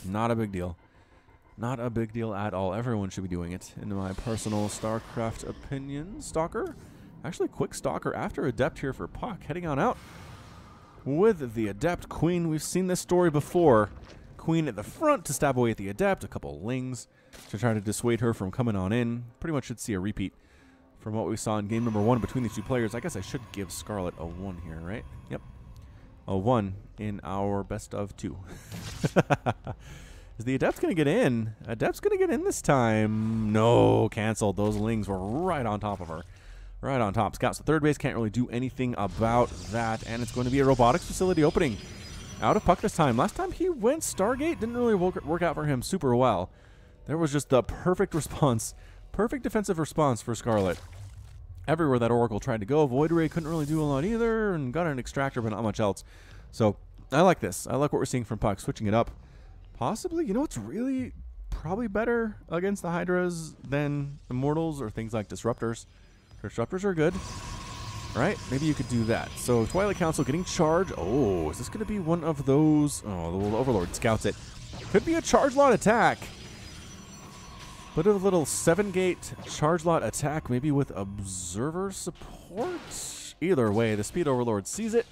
Not a big deal. Not a big deal at all. Everyone should be doing it, in my personal StarCraft opinion. Stalker. Actually, quick Stalker after Adept here for Puck. Heading on out with the Adept. Queen, we've seen this story before. Queen at the front to stab away at the Adept. A couple Lings to try to dissuade her from coming on in. Pretty much should see a repeat from what we saw in game number 1 between these two players. I guess I should give Scarlett a 1 here, right? Yep. A 1 in our best of 2. Is the Adept's going to get in? Adept's going to get in this time. No, canceled. Those Lings were right on top of her. Right on top. Scouts to third base. Can't really do anything about that. And it's going to be a robotics facility opening. Out of Puck this time. Last time he went Stargate, didn't really work out for him super well. There was just the perfect response. Perfect defensive response for Scarlett. Everywhere that Oracle tried to go. Void Ray couldn't really do a lot either. And got an Extractor, but not much else. So, I like this. I like what we're seeing from Puck. Switching it up. Possibly, you know what's really probably better against the Hydras than Immortals or things like Disruptors? Disruptors are good, right? Maybe you could do that. So Twilight Council getting charged. Oh, is this going to be one of those? Oh, the Overlord scouts it. Could be a charge lot attack. But a little 7-gate charge lot attack, maybe with Observer support. Either way, the Speed Overlord sees it.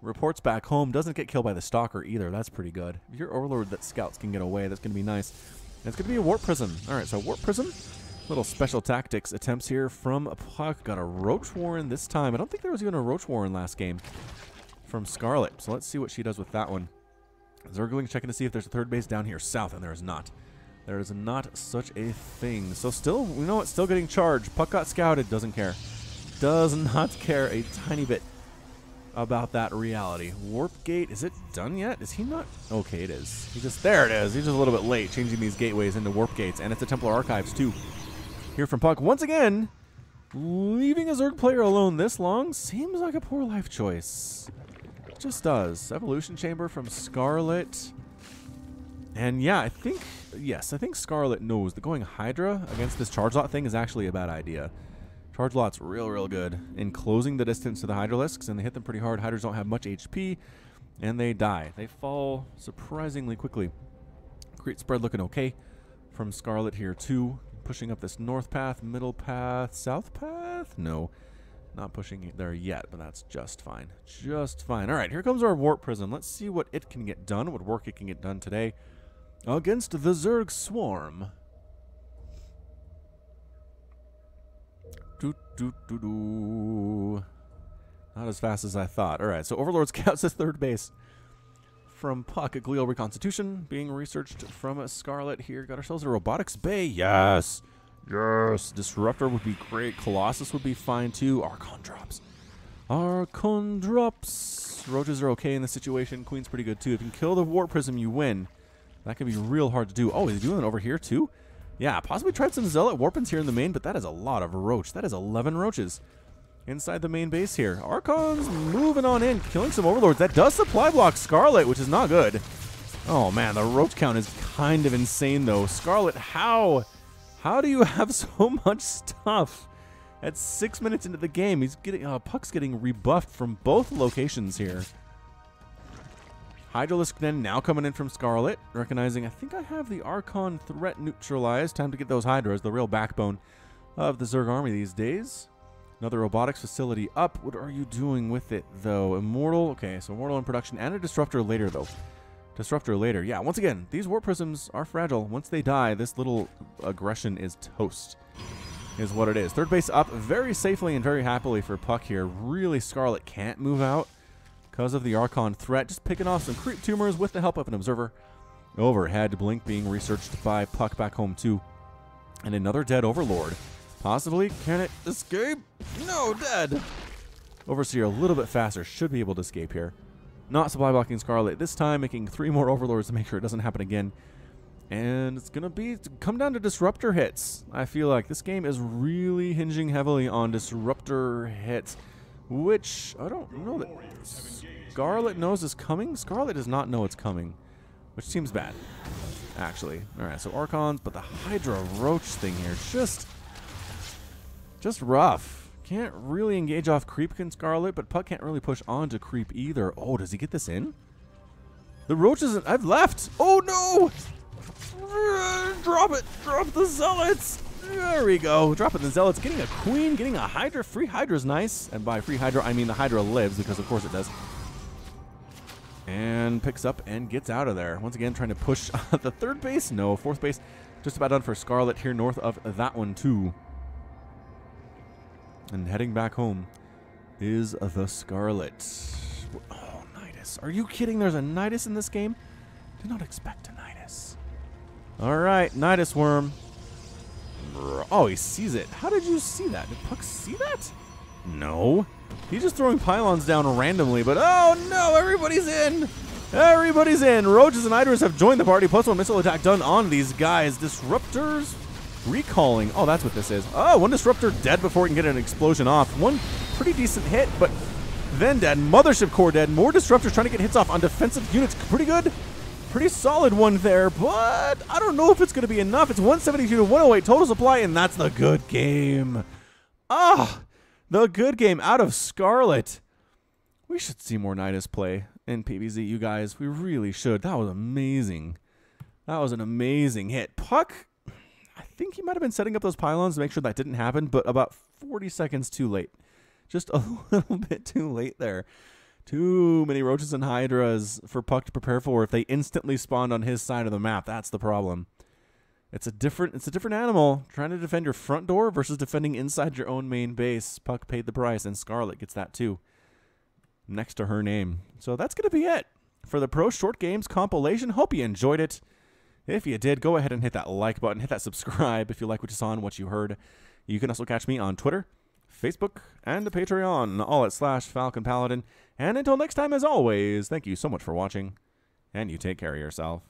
Reports back home. Doesn't get killed by the Stalker either. That's pretty good. If you're Overlord that scouts can get away, that's going to be nice. And it's going to be a Warp Prism. All right, so Warp Prism. Little special tactics attempts here from Puck. Got a Roach Warren this time. I don't think there was even a Roach Warren last game from Scarlett. So let's see what she does with that one. Zergling checking to see if there's a third base down here south, and there is not. There is not such a thing. So still, you know what? Still getting charged. Puck got scouted. Doesn't care. Does not care a tiny bit about that reality. Warp Gate, is it done yet? Is he not? Okay, it is. There it is. He's just a little bit late changing these gateways into Warp Gates, and it's the Templar Archives too. Here from Puck once again, leaving a Zerg player alone this long seems like a poor life choice. It just does. Evolution Chamber from Scarlett. And yeah, I think Scarlett knows that going Hydra against this charge lot thing is actually a bad idea. Charge lot's real good in closing the distance to the Hydralisks, and they hit them pretty hard. Hydras don't have much HP, and they die. They fall surprisingly quickly. Create spread looking okay from Scarlett here too. Pushing up this north path, middle path, south path? No, not pushing it there yet, but that's just fine. Just fine. All right, here comes our Warp Prism. Let's see what it can get done, what work it can get done today against the Zerg Swarm. Not as fast as I thought. All right, so Overlord scouts at third base from Puck. A Glial Reconstitution being researched from Scarlett here. Got ourselves a Robotics Bay. Yes. Yes. Disruptor would be great. Colossus would be fine too. Archon drops. Archon drops. Roaches are okay in this situation. Queen's pretty good too. If you can kill the Warp Prism, you win. That can be real hard to do. Oh, is he doing it over here too? Yeah, possibly tried some Zealot Warpins here in the main, but that is a lot of Roach. That is 11 Roaches inside the main base here. Archon's moving on in, killing some Overlords. That does supply block Scarlett, which is not good. Oh man, the Roach count is kind of insane though. Scarlett, how do you have so much stuff at 6 minutes into the game? He's getting Puck's getting rebuffed from both locations here. Hydralisk then now coming in from Scarlett, recognizing I think I have the Archon threat neutralized. Time to get those Hydras, the real backbone of the Zerg army these days. Another robotics facility up. What are you doing with it, though? Immortal. Okay, so Immortal in production and a Disruptor later, though. Disruptor later. Yeah, once again, these Warp Prisms are fragile. Once they die, this little aggression is toast, is what it is. Third base up very safely and very happily for Puck here. Really, Scarlett can't move out because of the Archon threat. Just picking off some creep tumors with the help of an Observer. Overhead, Blink being researched by Puck back home, too. And another dead Overlord. Possibly. Can it escape? No, dead. Overseer a little bit faster. Should be able to escape here. Not supply blocking Scarlett this time, making 3 more Overlords to make sure it doesn't happen again. And it's going to come down to Disruptor hits. I feel like this game is really hinging heavily on Disruptor hits, which I don't know that Scarlett knows is coming? Scarlett does not know it's coming, which seems bad, actually. All right, so Archons, but the Hydra Roach thing here is just rough. Can't really engage off creep can Scarlett, but Puck can't really push on to creep either. Oh, does he get this in? The Roach isn't. I've left. Oh, no. Drop it. Drop the Zealots. There we go. Dropping the Zealots. Getting a Queen. Getting a Hydra. Free Hydra's nice. And by free Hydra, I mean the Hydra lives, because of course it does. And picks up and gets out of there. Once again, trying to push the third base. No, fourth base. Just about done for Scarlett here north of that one, too. And heading back home is the Scarlett. Oh, Nidus. Are you kidding? There's a Nidus in this game? Did not expect a Nidus. All right, Nidus Worm. Oh, he sees it. How did you see that? Did Puck see that? No. He's just throwing pylons down randomly, but oh no, everybody's in. Everybody's in. Roaches and Hydras have joined the party. +1 missile attack done on these guys. Disruptors recalling. Oh, that's what this is. Oh, one Disruptor dead before he can get an explosion off. One pretty decent hit, but then dead. Mothership Core dead. More Disruptors trying to get hits off on defensive units. Pretty good. Pretty solid one there, but I don't know if it's going to be enough. It's 172 to 108 total supply, and that's the good game. Ah, the good game out of Scarlett. We should see more Nidus play in PvZ, you guys. We really should. That was amazing. That was an amazing hit. Puck, I think he might have been setting up those pylons to make sure that didn't happen, but about 40 seconds too late. Just a little bit too late there. Too many Roaches and Hydras for Puck to prepare for if they instantly spawned on his side of the map. That's the problem. It's a different animal. Trying to defend your front door versus defending inside your own main base. Puck paid the price, and Scarlett gets that too, next to her name. So that's going to be it for the Pro Short Games compilation. Hope you enjoyed it. If you did, go ahead and hit that like button. Hit that subscribe if you like what you saw and what you heard. You can also catch me on Twitter, Facebook, and the Patreon, all at /FalconPaladin. And until next time, as always, thank you so much for watching, and you take care of yourself.